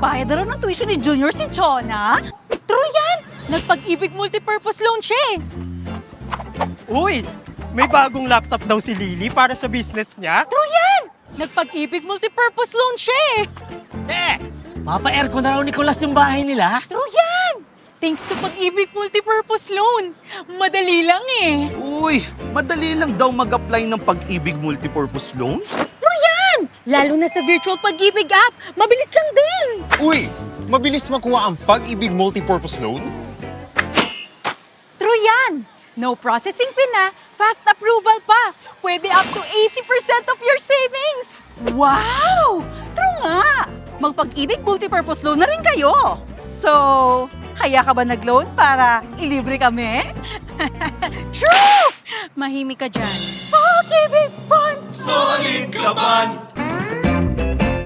Nagbayad na raw ng tuition ni Junior si Chona? True yan! Nagpag-ibig multipurpose loan siya eh. Uy! May bagong laptop daw si Lily para sa business niya. True yan! Nagpag-ibig multipurpose loan siya eh. Papa-air ko na raw ni Nicolas yung bahay nila. True yan! Thanks to Pag-ibig multipurpose loan. Madali lang eh. Uy, madali lang daw mag-apply ng Pag-ibig multipurpose loan? True yan! Lalo na sa virtual Pag-ibig app. Mabilis lang din. Uy! Mabilis makuha ang Pag-ibig multipurpose loan? True yan! No processing fee na, fast approval pa. Pwede up to 80% of your savings. Wow! True nga! Magpag-ibig multipurpose loan na rin kayo. So, kaya ka ba nag-loan para ilibre kami? True! Mahimik ka dyan. Pag-ibig Fund! Solid ka man!